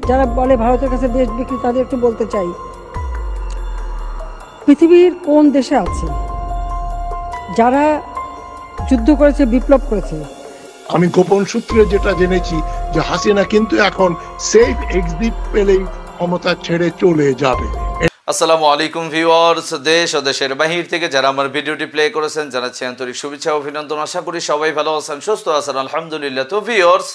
যারা বলে ভারতের কাছে দেশ বিক্রি তাদের একটু বলতে চাই, পৃথিবীর কোন দেশে আছে যারা যুদ্ধ করেছে, বিপ্লব করেছে? আমি গোপন সূত্রে যেটা জেনেছি যে হাসিনা কিন্তু এখন সেফ এক্সিট পেলেই ক্ষমতা ছেড়ে চলে যাবে। আসসালামু আলাইকুম ভিউয়ার্স, দেশ ও দেশের বাহির থেকে যারা আমার ভিডিওটি প্লে করেছেন জানাচ্ছি আন্তরিক শুভেচ্ছা ও অভিনন্দন। আশা করি সবাই ভালো আছেন, সুস্থ আছেন, আলহামদুলিল্লাহ। তো ভিউয়ার্স,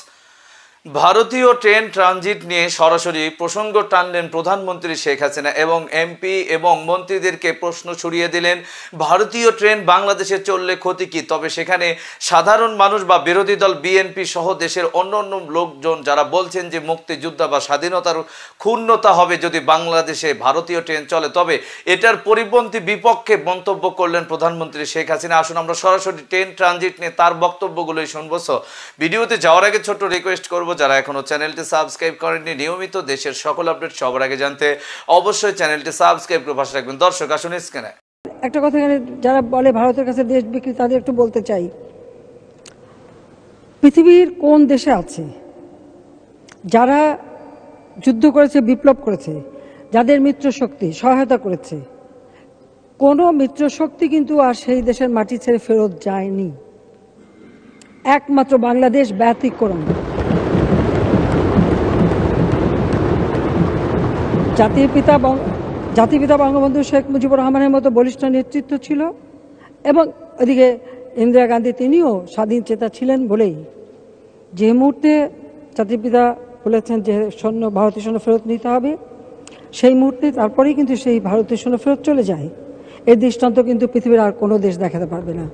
ভারতীয় ট্রেন ট্রানজিট নিয়ে সরাসরি প্রসঙ্গ টানলেন প্রধানমন্ত্রী শেখ হাসিনা এবং এমপি এবং মন্ত্রীদেরকে প্রশ্ন ছড়িয়ে দিলেন, ভারতীয় ট্রেন বাংলাদেশে চললে ক্ষতি কি? তবে সেখানে সাধারণ মানুষ বা বিরোধী দল বিএনপি সহ দেশের অন্য অন্য লোকজন যারা বলছেন যে মুক্তিযোদ্ধা বা স্বাধীনতার ক্ষুণ্ণতা হবে যদি বাংলাদেশে ভারতীয় ট্রেন চলে, তবে এটার পরিপন্থী বিপক্ষে মন্তব্য করলেন প্রধানমন্ত্রী শেখ হাসিনা। আসুন আমরা সরাসরি ট্রেন ট্রানজিট নিয়ে তার বক্তব্যগুলোই শুনবো। ভিডিওতে যাওয়ার আগে ছোট্ট রিকোয়েস্ট করবো, যারা এখনো চ্যানেলটি সাবস্ক্রাইব করেননি, নিয়মিত দেশের সকল আপডেট সবার আগে জানতে অবশ্যই চ্যানেলটি সাবস্ক্রাইব করে পাশে রাখবেন। দর্শক আসুন স্ক্রিনে একটা কথা, যারা বলে ভারতের কাছে দেশ বিক্রি তাদের একটু বলতে চাই, পৃথিবীর কোন দেশে আছে যারা যুদ্ধ করেছে, বিপ্লব করেছে, যাদের মিত্র শক্তি সহায়তা করেছে? কোনো মিত্র শক্তি কিন্তু আর সেই দেশের মাটি ছেড়ে ফেরত যায়নি, একমাত্র বাংলাদেশ ব্যতিক্রম। জাতির পিতা বঙ্গবন্ধু শেখ মুজিবুর রহমানের মতো বলিষ্ঠ নেতৃত্ব ছিল এবং ওদিকে ইন্দিরা গান্ধী, তিনিও স্বাধীন চেতা ছিলেন বলেই যে মুহূর্তে জাতির পিতা বলেছেন যে ভারতীয় সৈন্য ফেরত নিতে হবে, সেই মুহূর্তে তারপরেই কিন্তু সেই ভারতীয় সৈন্য ফেরত চলে যায়। এর দৃষ্টান্ত কিন্তু পৃথিবীর আর কোনো দেশ দেখাতে পারবে না।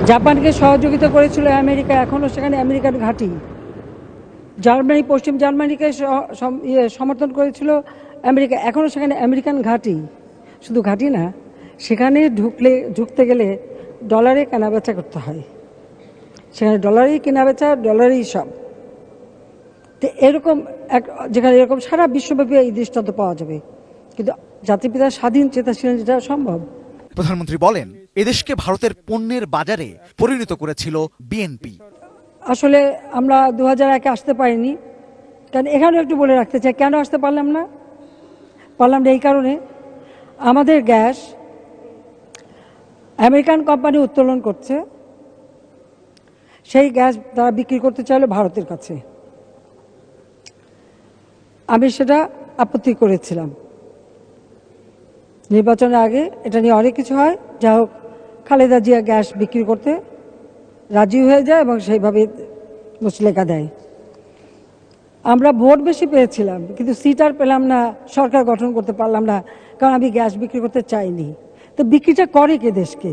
জাপানকে সহযোগিতা করেছিল আমেরিকা, এখনও সেখানে আমেরিকান ঘাঁটি। জার্মানি, পশ্চিম জার্মানিকে সমর্থন করেছিল আমেরিকা, এখনও সেখানে আমেরিকান ঘাঁটি। শুধু ঘাঁটি না, সেখানে ঢুকতে গেলে ডলারে কেনাবেচা করতে হয়, সেখানে ডলারেই কেনাবেচা, ডলারেই সব। তো এরকম যেখানে এরকম সারা বিশ্বব্যাপী এই দৃষ্টান্ত পাওয়া যাবে, কিন্তু জাতির পিতা স্বাধীন চেতা ছিলেন, যেটা সম্ভব। প্রধানমন্ত্রী বলেন, এদেশকে ভারতের পণ্যের বাজারে পরিণত করেছিল বিএনপি। আসলে আমরা 2001-এ আসতে পারিনি, কারণ এখানেও একটু বলে রাখতে চাই কেন আসতে পারলাম না এই কারণে, আমাদের গ্যাস আমেরিকান কোম্পানি উত্তোলন করছে, সেই গ্যাস তারা বিক্রি করতে চাইলো ভারতের কাছে। আমি সেটা আপত্তি করেছিলাম নির্বাচনের আগে। এটা নিয়ে অনেক কিছু হয়, যা হোক খালেদা জিয়া গ্যাস বিক্রি করতে রাজি হয়ে যায় এবং সেইভাবে মুচলেখা দেয়। আমরা ভোট বেশি পেয়েছিলাম, কিন্তু সিট আর পেলাম না, সরকার গঠন করতে পারলাম না, কারণ আমি গ্যাস বিক্রি করতে চাইনি। তো বিক্রিটা করে কে? দেশকে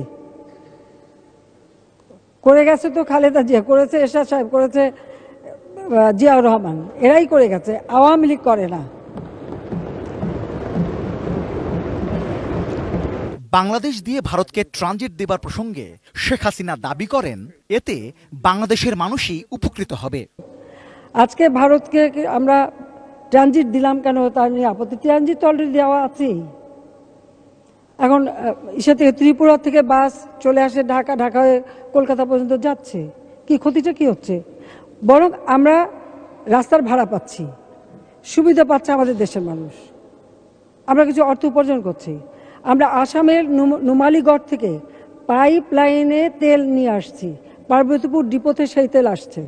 করে গেছে তো খালেদা জিয়া, করেছে এরশাদ সাহেব, করেছে জিয়াউর রহমান, এরাই করে গেছে, আওয়ামী লীগ করে না। বাংলাদেশ দিয়ে ভারতকে ট্রানজিট দেবার প্রসঙ্গে শেখ হাসিনা দাবি করেন, এতে বাংলাদেশের মানুষই উপকৃত হবে। আজকে ভারতকে আমরা ট্রানজিট দিলাম কেন তার নিয়ে আপত্তি। ট্রানজিট তো অলরেডি দেওয়া আছেই। এখন ইসে থেকে ত্রিপুরা থেকে বাস চলে আসে ঢাকা, ঢাকা হয়ে কলকাতা পর্যন্ত যাচ্ছে। কি ক্ষতিটা কি হচ্ছে? বরং আমরা রাস্তার ভাড়া পাচ্ছি, সুবিধা পাচ্ছে আমাদের দেশের মানুষ, আমরা কিছু অর্থ উপার্জন করছি। আমরা আসামের নুমালীগড় থেকে পাইপ লাইনে তেল নিয়ে আসছি, পার্বতীপুর ডিপোতে সেই তেল আসছে।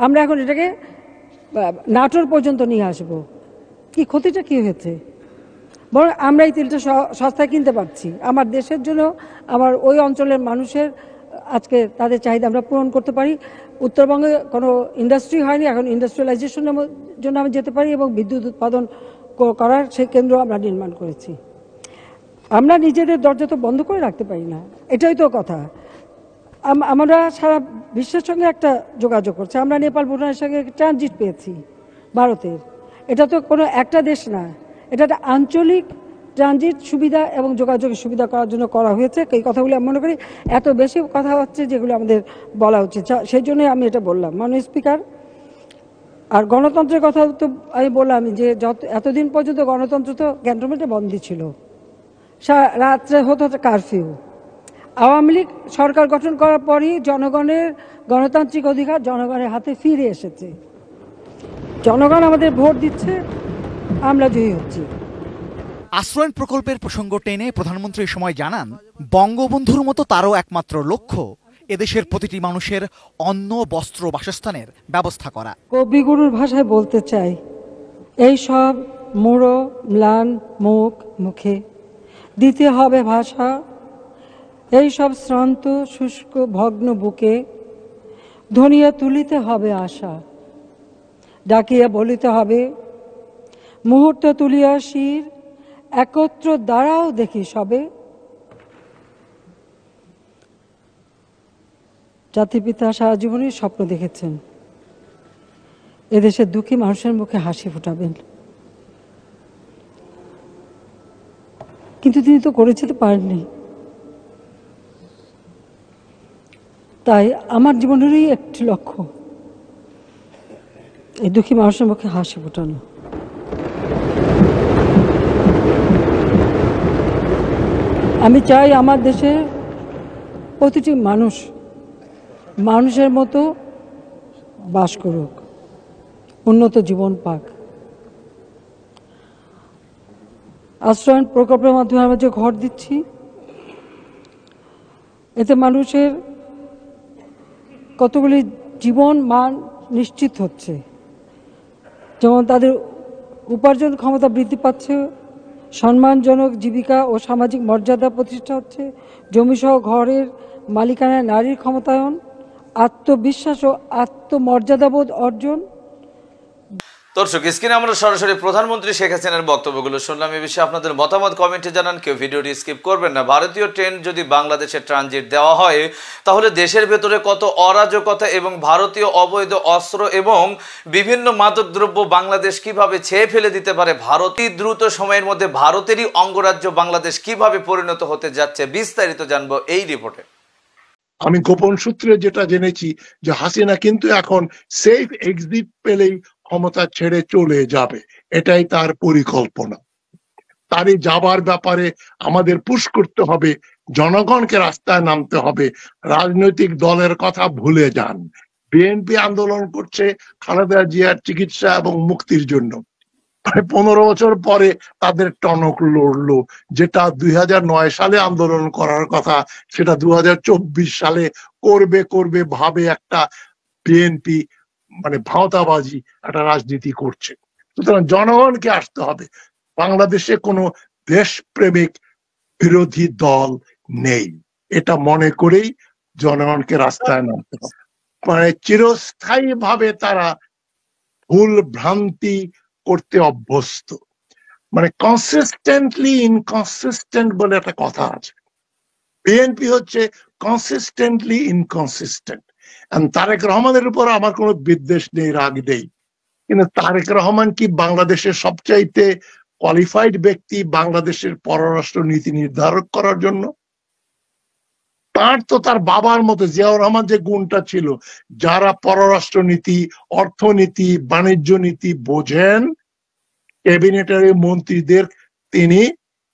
আমরা এখন এটাকে নাটোর পর্যন্ত নিয়ে আসব। কি ক্ষতিটা কি হয়েছে? বরং আমরা এই তেলটা সস্তায় কিনতে পারছি। আমার দেশের জন্য, আমার ওই অঞ্চলের মানুষের আজকে তাদের চাহিদা আমরা পূরণ করতে পারি। উত্তরবঙ্গে কোনো ইন্ডাস্ট্রি হয়নি, এখন ইন্ডাস্ট্রিয়ালাইজেশনের জন্য আমি যেতে পারি এবং বিদ্যুৎ উৎপাদন করার সেই কেন্দ্র আমরা নির্মাণ করেছি। আমরা নিজেদের দরজা তো বন্ধ করে রাখতে পারি না, এটাই তো কথা। আমরা সারা বিশ্বের সঙ্গে একটা যোগাযোগ করছি। আমরা নেপাল, ভুটানের সঙ্গে ট্রানজিট পেয়েছি ভারতের। এটা তো কোনো একটা দেশ না, এটা একটা আঞ্চলিক ট্রানজিট সুবিধা এবং যোগাযোগের সুবিধা করার জন্য করা হয়েছে। এই কথাগুলো আমি মনে করি এত বেশি কথা হচ্ছে যেগুলো আমাদের বলা উচিত, সেই জন্যই আমি এটা বললাম। মাননীয় স্পিকার, আর গণতন্ত্রের কথা তো আমি বললাম যে এতদিন পর্যন্ত গণতন্ত্র তো ক্যান্টনমেন্টে বন্দী ছিল, রাত্রে হতো কারফিউ। আওয়ামী লীগ সরকার গঠন করার পরই জনগণের গণতান্ত্রিক অধিকার জনগণের হাতে ফিরে এসেছে। জনগণ আমাদের ভোট দিচ্ছে, আমরা জয়ী হচ্ছি। আশ্রয়ণ প্রকল্পের প্রসঙ্গ টেনে প্রধানমন্ত্রী এই সময় জানান, বঙ্গবন্ধুর মতো তারও একমাত্র লক্ষ্য এদেশের প্রতিটি মানুষের অন্ন, বস্ত্র, বাসস্থানের ব্যবস্থা করা। কবিগুরুর ভাষায় বলতে চাই, এই সব মূঢ় ম্লান মুখ মুখে দিতে হবে ভাষা, এই সব শ্রান্ত শুষ্ক ভগ্ন বুকে ধনিয়া তুলিতে হবে আশা, ডাকিয়া বলিতে হবে মুহূর্ত তুলিয়া শির, একত্র দাঁড়াও দেখি সবে। জাতিপিতা সারা জীবনের স্বপ্ন দেখেছেন এদেশের দুঃখী মানুষের মুখে হাসি ফোটাবেন, কিন্তু তিনি তো করে যেতে পারেননি। তাই আমার জীবনেরই একটি লক্ষ্য এই দুঃখী মানুষের মুখে হাসি ফোটানো। আমি চাই আমার দেশে প্রতিটি মানুষ মানুষের মতো বাস করুক, উন্নত জীবন পাক। আশ্রয়ণ প্রকল্পের মাধ্যমে আমরা যে ঘর দিচ্ছি, এতে মানুষের কতগুলি জীবন মান নিশ্চিত হচ্ছে, যেমন তাদের উপার্জন ক্ষমতা বৃদ্ধি পাচ্ছে, সম্মানজনক জীবিকা ও সামাজিক মর্যাদা প্রতিষ্ঠা হচ্ছে, জমিসহ ঘরের মালিকানায় নারীর ক্ষমতায়ন, আত্মবিশ্বাস ও আত্মমর্যাদাবোধ অর্জন। দর্শক, স্ক্রিনে আমরা সরাসরি প্রধানমন্ত্রী শেখ হাসিনার বক্তব্যগুলো শুনলাম। এ বিষয়ে আপনাদের মতামত কমেন্টে জানান, কেউ ভিডিওটি স্কিপ করবেন না। ভারতীয় ট্রেন যদি বাংলাদেশে ট্রানজিট দেওয়া হয়, তাহলে দেশের ভেতরে কত অরাজকতা এবং ভারতীয় অবৈধ অস্ত্র এবং বিভিন্ন মাদকদ্রব্য বাংলাদেশ কিভাবে ছেয়ে ফেলে দিতে পারে, ভারতীয় দ্রুত সময়ের মধ্যে ভারতেরই অঙ্গরাজ্য বাংলাদেশ কিভাবে পরিণত হতে যাচ্ছে, বিস্তারিত জানবো এই রিপোর্টে। আমি গোপন সূত্রে যেটা জেনেছি যে হাসিনা কিন্তু এখন সেফ এক্সিট পেলেই ক্ষমতা ছেড়ে চলে যাবে, এটাই তার পরিকল্পনা। তারই যাবার ব্যাপারে আমাদের পুশ করতে হবে, জনগণকে রাস্তায় নামতে হবে। রাজনৈতিক দলের কথা ভুলে যান। বিএনপি আন্দোলন করছে খালেদা জিয়ার চিকিৎসা এবং মুক্তির জন্য, 15 বছর পরে তাদের টনক লড়লো। যেটা 2009 সালে আন্দোলন করার কথা, সেটা 2024 সালে করবে ভাবে একটা বিএনপি ভাওতাবাজি একটা রাজনীতি করছে। সুতরাং জনগণকে আসতে হবে। বাংলাদেশে কোনো দেশপ্রেমিক বিরোধী দল নেই, এটা মনে করেই জনগণকে রাস্তায় নামতে হবে। চিরস্থায়ী ভাবে তারা ভুল ভ্রান্তি করতে অভ্যস্ত, কনসিস্টেন্টলি ইনকনসিস্টেন্ট বলে একটা কথা আছে। বিএনপি হচ্ছে কনসিস্টেন্টলি ইনকনসিস্টেন্ট। তারেক রহমানের উপর আমার কোনো বিদ্বেষ নেই, রাগ নেই, কিন্তু তারেক রহমান কি বাংলাদেশের সবচাইতে কোয়ালিফাইড ব্যক্তি বাংলাদেশের পররাষ্ট্র নীতি নির্ধারক করার জন্য? তার তো তার বাবার মতো জিয়াউর রহমান যে গুণটা ছিল, যারা পররাষ্ট্র নীতি, অর্থনীতি, বাণিজ্য নীতি বোঝেন, ক্যাবিনেটের মন্ত্রীদের তিনি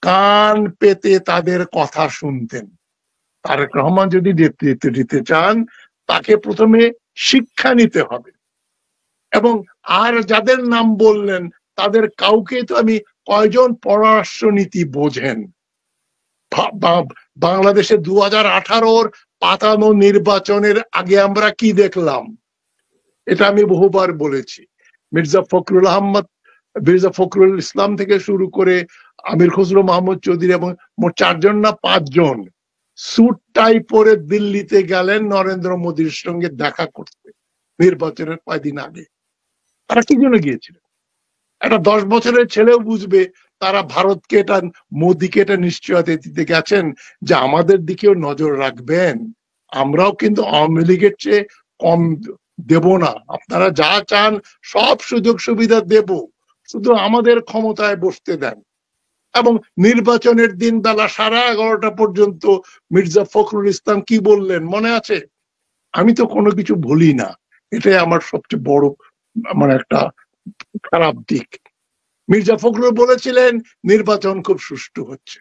কান পেতে তাদের কথা শুনতেন। তারেক রহমান যদি নেতৃত্ব দিতে চান, তাকে প্রথমে শিক্ষা নিতে হবে। এবং আর যাদের নাম বললেন, তাদের কাউকে তো আমি কয়জন পররাষ্ট্র নীতি বোঝেন? বাংলাদেশে 2018 পাতানো নির্বাচনের আগে আমরা কি দেখলাম, এটা আমি বহুবার বলেছি। মির্জা ফখরুল ইসলাম থেকে শুরু করে আমির খসরু মাহমুদ চৌধুরী এবং মোট 4 জন না 5 জন স্যুট টাই পরে দিল্লিতে গেলেন নরেন্দ্র মোদীর সঙ্গে দেখা করতে নির্বাচনের কয়েকদিন আগে। তারা কি জন্য গিয়েছিলেন? একটা 10 বছরের ছেলেও বুঝবে তারা ভারতকে এটা, মোদীকে এটা নিশ্চয়তা দিতে গেছেন যে আমাদের দিকেও নজর রাখবেন, আমরাও কিন্তু আওয়ামী লীগের চেয়ে কম দেব না, আপনারা যা চান সব সুযোগ সুবিধা দেব, শুধু আমাদের ক্ষমতায় বসতে দেন। এবং নির্বাচনের দিন বেলা 11:30 পর্যন্ত মির্জা ফখরুল ইসলাম কি বললেন মনে আছে? আমি তো কোনো কিছু ভুলি না, এটাই আমার সবচেয়ে বড় একটা খারাপ দিক। মির্জা ফখরুল বলেছিলেন নির্বাচন খুব সুষ্ঠু হচ্ছে।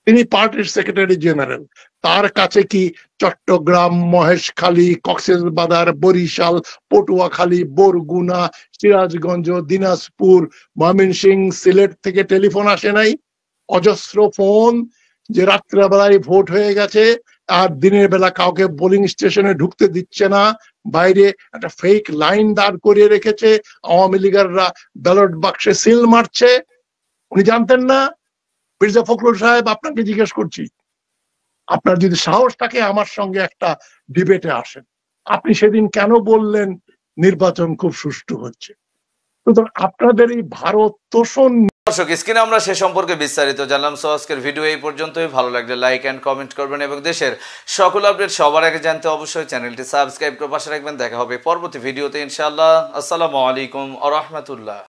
তিনি পার্টির সেক্রেটারি জেনারেল। তার কাছে কি চট্টগ্রাম, মহেশখালী, কক্সবাজার, বরিশাল, পটুয়াখালী, বরগুনা, সিরাজগঞ্জ, দিনাজপুর, ময়মনসিংহ, সিলেট থেকে টেলিফোন আসে নাই? অজস্র ফোন যে রাত্রেবেলায় ভোট হয়ে গেছে আর দিনের বেলা কাউকে পোলিং স্টেশনে ঢুকতে দিচ্ছে না, বাইরে একটা ফেক লাইন দাঁড় করিয়ে রেখেছে, আওয়ামী লীগাররা ব্যালট বাক্সে সিল মারছে। উনি জানতেন না? মির্জা ফখরুল সাহেব, আপনাকে জিজ্ঞেস করছি, আপনার যদি সাহস থাকে আমার সঙ্গে একটা ডিবেটে আসেন, আপনি সেদিন কেন বললেন নির্বাচন খুব সুষ্ঠু হচ্ছে? সুতরাং আপনাদের এই ভারত তোষণ। দর্শক, স্ক্রিনে আমরা সে সম্পর্কে বিস্তারিত জানলাম। সো আজকের ভিডিও এই পর্যন্তই। ভালো লাগলে লাইক এন্ড কমেন্ট করবেন এবং দেশের সকল আপডেট সবার আগে জানতে অবশ্যই চ্যানেলটি সাবস্ক্রাইব করে পাশে রাখবেন। দেখা হবে পরবর্তী ভিডিওতে ইনশাআল্লাহ। আসসালামু আলাইকুম ওয়া রাহমাতুল্লাহ।